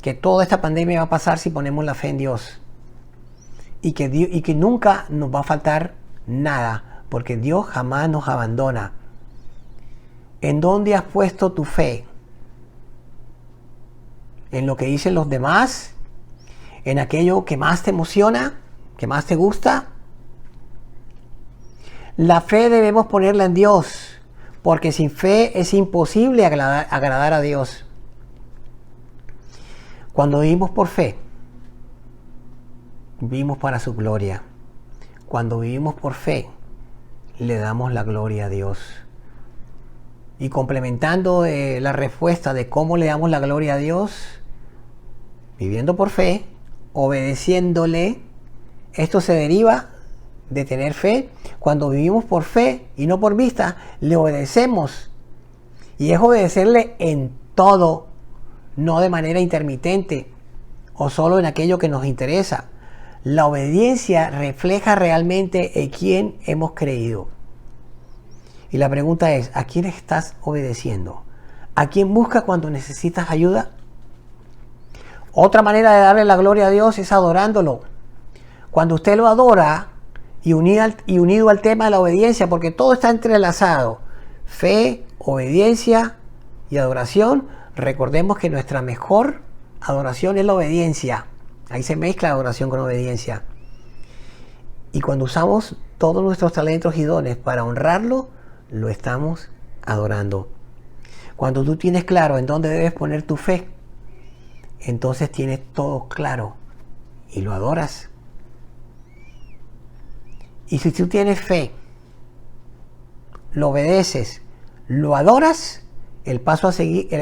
D: Que toda esta pandemia va a pasar si ponemos la fe en Dios. Y que nunca nos va a faltar nada, porque Dios jamás nos abandona. ¿En dónde has puesto tu fe? ¿En lo que dicen los demás? ¿En aquello que más te emociona? ¿Que más te gusta? La fe debemos ponerla en Dios, porque sin fe es imposible agradar a Dios. Cuando vivimos por fe, vivimos para su gloria. Cuando vivimos por fe, le damos la gloria a Dios. Y complementando la respuesta de cómo le damos la gloria a Dios, viviendo por fe, obedeciéndole, esto se deriva de tener fe. Cuando vivimos por fe y no por vista, le obedecemos. Y es obedecerle en todo, no de manera intermitente o solo en aquello que nos interesa. La obediencia refleja realmente en quién hemos creído. Y la pregunta es, ¿a quién estás obedeciendo? ¿A quién buscas cuando necesitas ayuda? Otra manera de darle la gloria a Dios es adorándolo. Cuando usted lo adora y unido al tema de la obediencia, porque todo está entrelazado, fe, obediencia y adoración, recordemos que nuestra mejor adoración es la obediencia. Ahí se mezcla adoración con obediencia. Y cuando usamos todos nuestros talentos y dones para honrarlo, lo estamos adorando. Cuando tú tienes claro en dónde debes poner tu fe, entonces tienes todo claro y lo adoras. Y si tú tienes fe, lo obedeces, lo adoras, el paso siguiente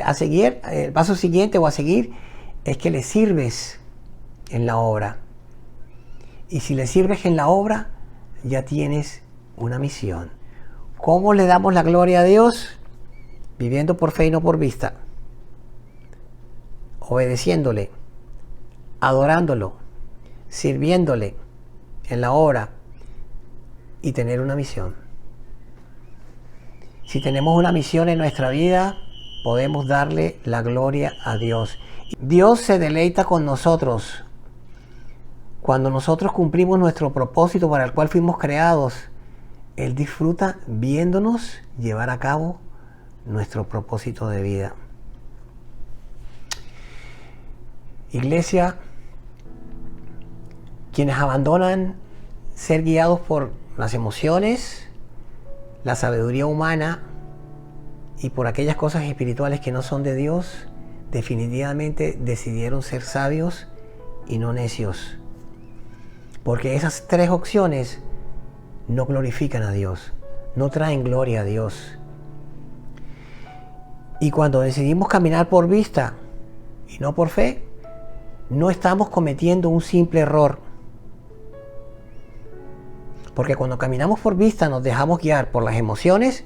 D: es que le sirves en la obra. Y si le sirves en la obra, ya tienes una misión. ¿Cómo le damos la gloria a Dios? Viviendo por fe y no por vista. Obedeciéndole, adorándolo, sirviéndole en la obra y tener una misión. Si tenemos una misión en nuestra vida, podemos darle la gloria a Dios. Dios se deleita con nosotros. Cuando nosotros cumplimos nuestro propósito para el cual fuimos creados, Él disfruta viéndonos llevar a cabo nuestro propósito de vida. Iglesia, quienes abandonan ser guiados por las emociones, la sabiduría humana y por aquellas cosas espirituales que no son de Dios, definitivamente decidieron ser sabios y no necios. Porque esas tres opciones no glorifican a Dios, no traen gloria a Dios. Y cuando decidimos caminar por vista y no por fe, no estamos cometiendo un simple error. Porque cuando caminamos por vista nos dejamos guiar por las emociones,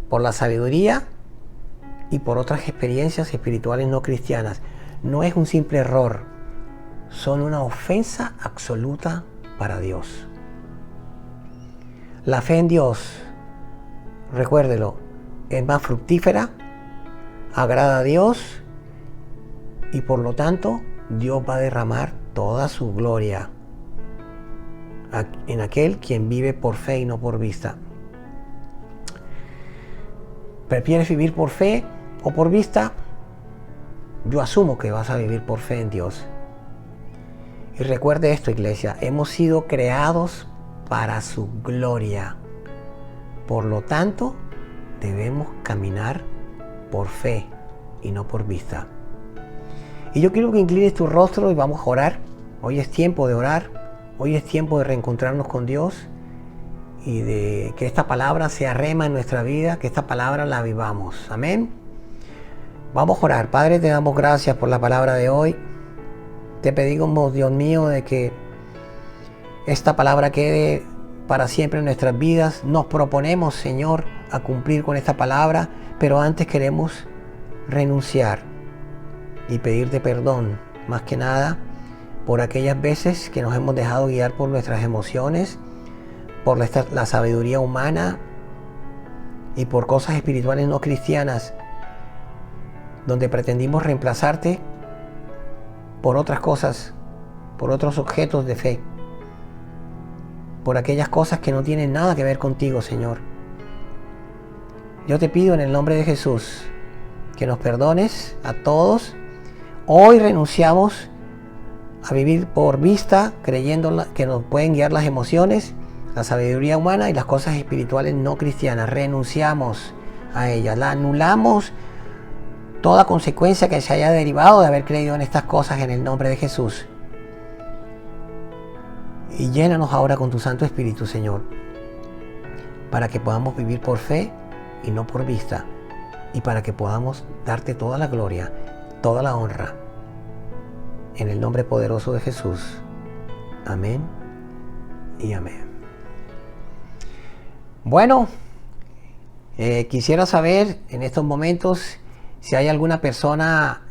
D: por la sabiduría y por otras experiencias espirituales no cristianas. No es un simple error, son una ofensa absoluta para Dios. La fe en Dios, recuérdelo, es más fructífera, agrada a Dios y por lo tanto Dios va a derramar toda su gloria en aquel quien vive por fe y no por vista. ¿Prefieres vivir por fe o por vista? Yo asumo que vas a vivir por fe en Dios. Y recuerde esto, iglesia, hemos sido creados para su gloria. Por lo tanto, debemos caminar por fe y no por vista. Y yo quiero que inclines tu rostro y vamos a orar. Hoy es tiempo de orar. Hoy es tiempo de reencontrarnos con Dios y de que esta palabra sea rema en nuestra vida, que esta palabra la vivamos. Amén. Vamos a orar. Padre, te damos gracias por la palabra de hoy. Te pedimos, Dios mío, de que esta palabra quede para siempre en nuestras vidas. Nos proponemos, Señor, a cumplir con esta palabra, pero antes queremos renunciar y pedirte perdón, más que nada, por aquellas veces que nos hemos dejado guiar por nuestras emociones, por la sabiduría humana y por cosas espirituales no cristianas, donde pretendimos reemplazarte por otras cosas, por otros objetos de fe, por aquellas cosas que no tienen nada que ver contigo, Señor. Yo te pido en el nombre de Jesús que nos perdones a todos. Hoy renunciamos a vivir por vista, creyendo que nos pueden guiar las emociones, la sabiduría humana y las cosas espirituales no cristianas. Renunciamos a ellas, la anulamos, toda consecuencia que se haya derivado de haber creído en estas cosas en el nombre de Jesús. Y llénanos ahora con tu Santo Espíritu, Señor, para que podamos vivir por fe y no por vista, y para que podamos darte toda la gloria, toda la honra, en el nombre poderoso de Jesús. Amén y amén. Bueno, quisiera saber en estos momentos si hay alguna persona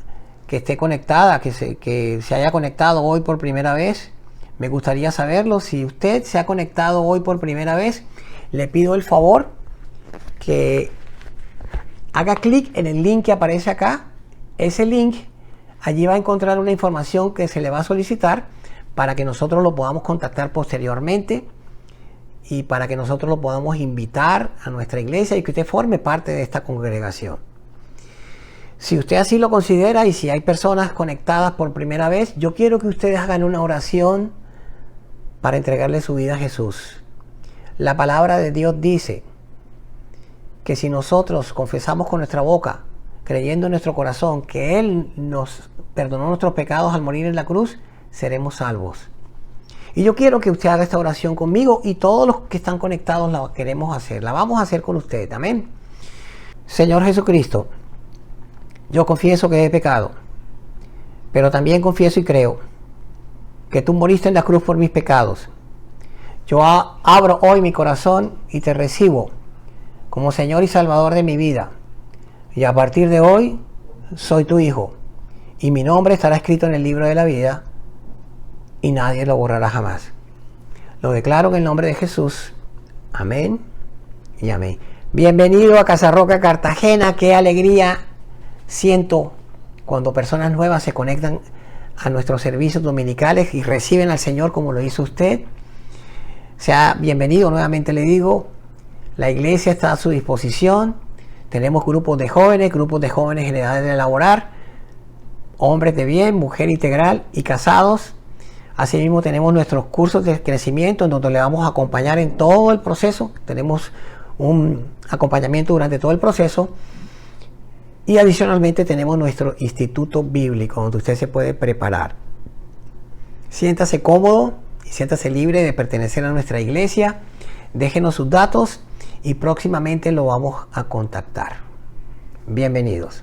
D: que esté conectada, que se haya conectado hoy por primera vez. Me gustaría saberlo. Si usted se ha conectado hoy por primera vez, le pido el favor que haga clic en el link que aparece acá. Ese link, allí va a encontrar una información que se le va a solicitar para que nosotros lo podamos contactar posteriormente y para que nosotros lo podamos invitar a nuestra iglesia y que usted forme parte de esta congregación. Si usted así lo considera y si hay personas conectadas por primera vez, yo quiero que ustedes hagan una oración para entregarle su vida a Jesús. La palabra de Dios dice que si nosotros confesamos con nuestra boca, creyendo en nuestro corazón que Él nos perdonó nuestros pecados al morir en la cruz, seremos salvos. Y yo quiero que usted haga esta oración conmigo y todos los que están conectados la queremos hacer. La vamos a hacer con usted. Amén. Señor Jesucristo, yo confieso que he pecado, pero también confieso y creo que tú moriste en la cruz por mis pecados. Yo abro hoy mi corazón y te recibo como Señor y Salvador de mi vida. Y a partir de hoy soy tu hijo y mi nombre estará escrito en el libro de la vida y nadie lo borrará jamás. Lo declaro en el nombre de Jesús. Amén y amén. Bienvenido a Casa Roca Cartagena. Qué alegría siento cuando personas nuevas se conectan a nuestros servicios dominicales y reciben al Señor como lo hizo usted. Sea bienvenido, nuevamente le digo. La iglesia está a su disposición. Tenemos grupos de jóvenes en edad de laborar, hombres de bien, mujer integral y casados. Asimismo tenemos nuestros cursos de crecimiento en donde le vamos a acompañar en todo el proceso. Tenemos un acompañamiento durante todo el proceso. Y adicionalmente tenemos nuestro instituto bíblico donde usted se puede preparar. Siéntase cómodo y siéntase libre de pertenecer a nuestra iglesia. Déjenos sus datos y próximamente lo vamos a contactar. Bienvenidos.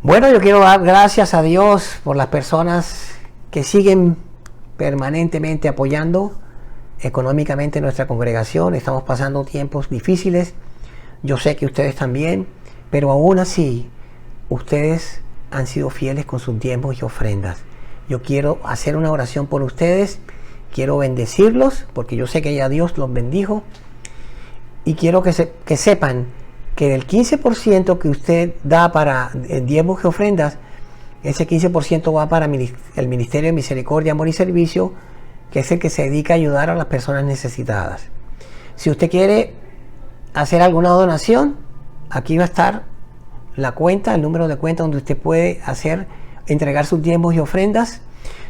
D: Bueno, yo quiero dar gracias a Dios por las personas que siguen permanentemente apoyando económicamente nuestra congregación. Estamos pasando tiempos difíciles. Yo sé que ustedes también, pero aún así, ustedes han sido fieles con sus diezmos y ofrendas. Yo quiero hacer una oración por ustedes, quiero bendecirlos, porque yo sé que ya Dios los bendijo, y quiero que sepan que del 15% que usted da para diezmos y ofrendas, ese 15% va para el Ministerio de Misericordia, Amor y Servicio, que es el que se dedica a ayudar a las personas necesitadas. Si usted quiere hacer alguna donación, aquí va a estar la cuenta, el número de cuenta donde usted puede entregar sus diezmos y ofrendas.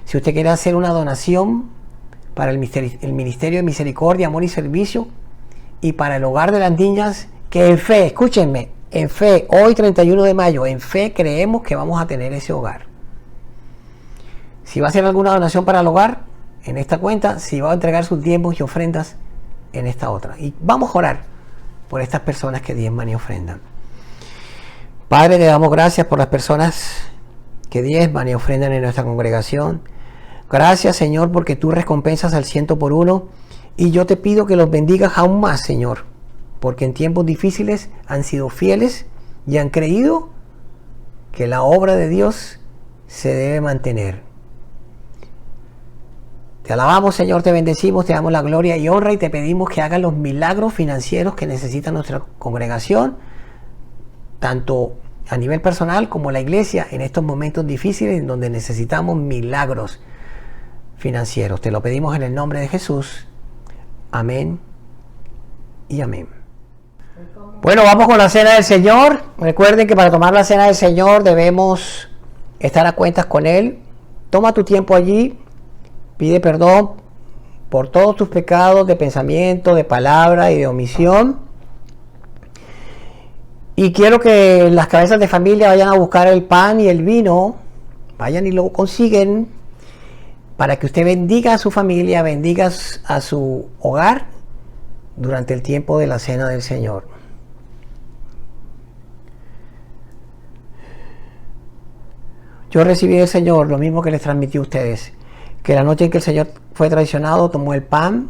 D: Si usted quiere hacer una donación para el Ministerio de Misericordia, Amor y Servicio y para el Hogar de las Niñas, que en fe, escúchenme, en fe, hoy 31 de mayo, en fe creemos que vamos a tener ese hogar. si va a hacer alguna donación para el hogar, en esta cuenta, si va a entregar sus diezmos y ofrendas, en esta otra. Y vamos a orar por estas personas que diezman y ofrendan. Padre, te damos gracias por las personas que diezman y ofrendan en nuestra congregación. Gracias, Señor, porque tú recompensas al 100 por 1. Y yo te pido que los bendigas aún más, Señor, porque en tiempos difíciles han sido fieles y han creído que la obra de Dios se debe mantener. Te alabamos, Señor, te bendecimos, te damos la gloria y honra y te pedimos que hagas los milagros financieros que necesita nuestra congregación, tanto a nivel personal como la iglesia, en estos momentos difíciles en donde necesitamos milagros financieros. Te lo pedimos en el nombre de Jesús. Amén y amén. Bueno, vamos con la cena del Señor. Recuerden que para tomar la cena del Señor debemos estar a cuentas con Él. Toma tu tiempo allí. Pide perdón por todos tus pecados de pensamiento, de palabra y de omisión. Y quiero que las cabezas de familia vayan a buscar el pan y el vino. Vayan y lo consiguen para que usted bendiga a su familia, bendiga a su hogar durante el tiempo de la cena del Señor. Yo recibí del Señor lo mismo que les transmití a ustedes, que la noche en que el Señor fue traicionado, tomó el pan,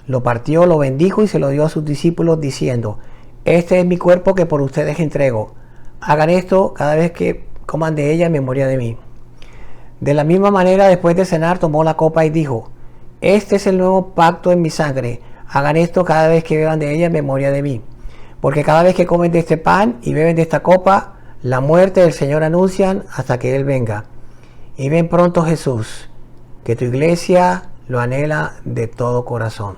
D: lo partió, lo bendijo y se lo dio a sus discípulos diciendo: este es mi cuerpo que por ustedes entrego. Hagan esto cada vez que coman de ella en memoria de mí. De la misma manera, después de cenar, tomó la copa y dijo: este es el nuevo pacto en mi sangre. Hagan esto cada vez que beban de ella en memoria de mí. Porque cada vez que comen de este pan y beben de esta copa, la muerte del Señor anuncian hasta que Él venga. Y ven pronto, Jesús, que tu iglesia lo anhela de todo corazón.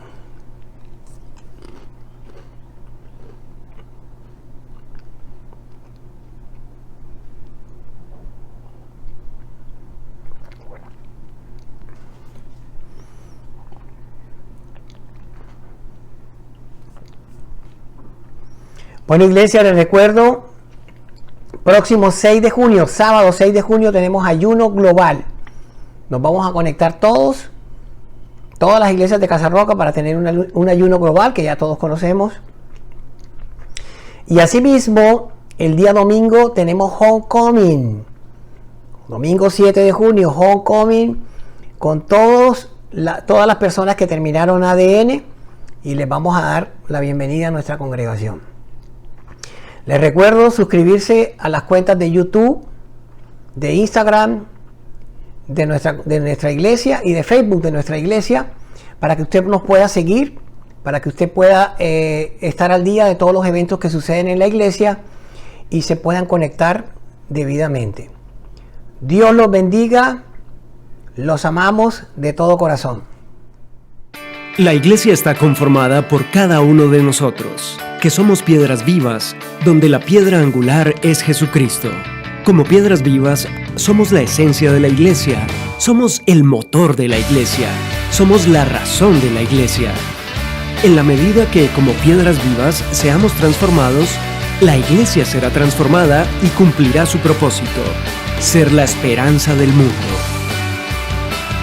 D: Bueno, iglesia, les recuerdo, próximo 6 de junio, sábado 6 de junio, tenemos ayuno global. Nos vamos a conectar todas las iglesias de Casa Roca para tener un ayuno global que ya todos conocemos. Y asimismo, el día domingo tenemos Homecoming. Domingo 7 de junio, Homecoming, con todas las personas que terminaron ADN y les vamos a dar la bienvenida a nuestra congregación. Les recuerdo suscribirse a las cuentas de YouTube, de Instagram, de nuestra iglesia y de Facebook de nuestra iglesia, para que usted nos pueda seguir, para que usted pueda estar al día de todos los eventos que suceden en la iglesia y se puedan conectar debidamente. Dios los bendiga, los amamos de todo corazón.
E: La iglesia está conformada por cada uno de nosotros, que somos piedras vivas, donde la piedra angular es Jesucristo. Como piedras vivas, somos la esencia de la iglesia, somos el motor de la iglesia, somos la razón de la iglesia. En la medida que, como piedras vivas, seamos transformados, la iglesia será transformada y cumplirá su propósito, ser la esperanza del mundo.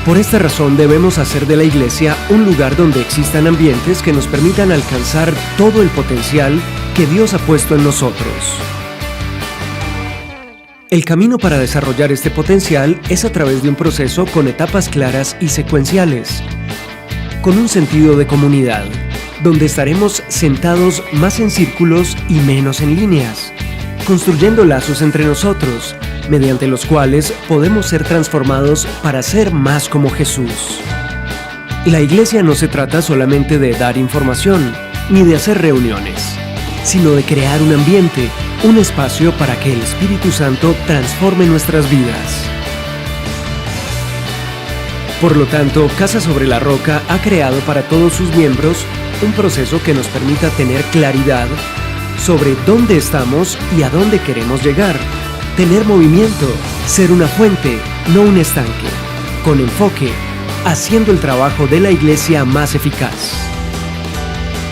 E: Por esta razón debemos hacer de la iglesia un lugar donde existan ambientes que nos permitan alcanzar todo el potencial que Dios ha puesto en nosotros. El camino para desarrollar este potencial es a través de un proceso con etapas claras y secuenciales, con un sentido de comunidad, donde estaremos sentados más en círculos y menos en líneas, construyendo lazos entre nosotros, mediante los cuales podemos ser transformados para ser más como Jesús. La iglesia no se trata solamente de dar información, ni de hacer reuniones, sino de crear un ambiente, un espacio para que el Espíritu Santo transforme nuestras vidas. Por lo tanto, Casa sobre la Roca ha creado para todos sus miembros un proceso que nos permita tener claridad sobre dónde estamos y a dónde queremos llegar. Tener movimiento, ser una fuente, no un estanque, con enfoque, haciendo el trabajo de la iglesia más eficaz.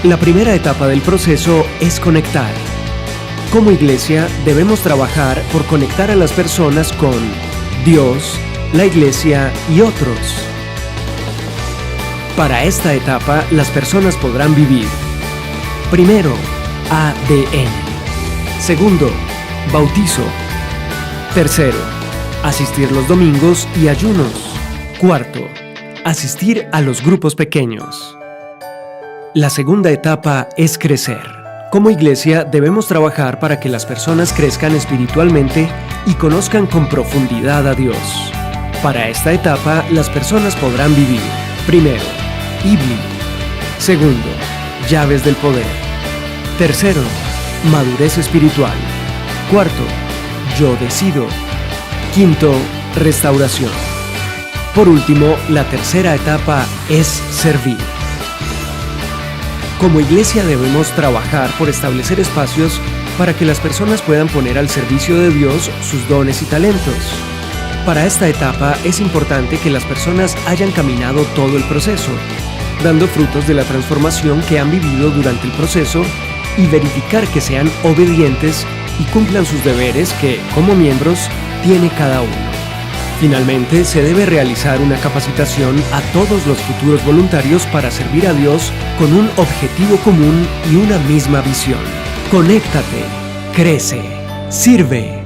E: La primera etapa del proceso es conectar. Como iglesia debemos trabajar por conectar a las personas con Dios, la iglesia y otros. Para esta etapa, las personas podrán vivir: primero, ADN. Segundo, bautizo. Tercero, asistir los domingos y ayunos. Cuarto, asistir a los grupos pequeños. La segunda etapa es crecer. Como iglesia debemos trabajar para que las personas crezcan espiritualmente y conozcan con profundidad a Dios. Para esta etapa, las personas podrán vivir: primero, Ibli. Segundo, llaves del poder. Tercero, madurez espiritual. Cuarto, yo decido. Quinto, restauración. Por último, la tercera etapa es servir. Como iglesia debemos trabajar por establecer espacios para que las personas puedan poner al servicio de Dios sus dones y talentos. Para esta etapa es importante que las personas hayan caminado todo el proceso, dando frutos de la transformación que han vivido durante el proceso y verificar que sean obedientes y cumplan sus deberes que, como miembros, tiene cada uno. Finalmente, se debe realizar una capacitación a todos los futuros voluntarios para servir a Dios con un objetivo común y una misma visión. Conéctate, crece, sirve.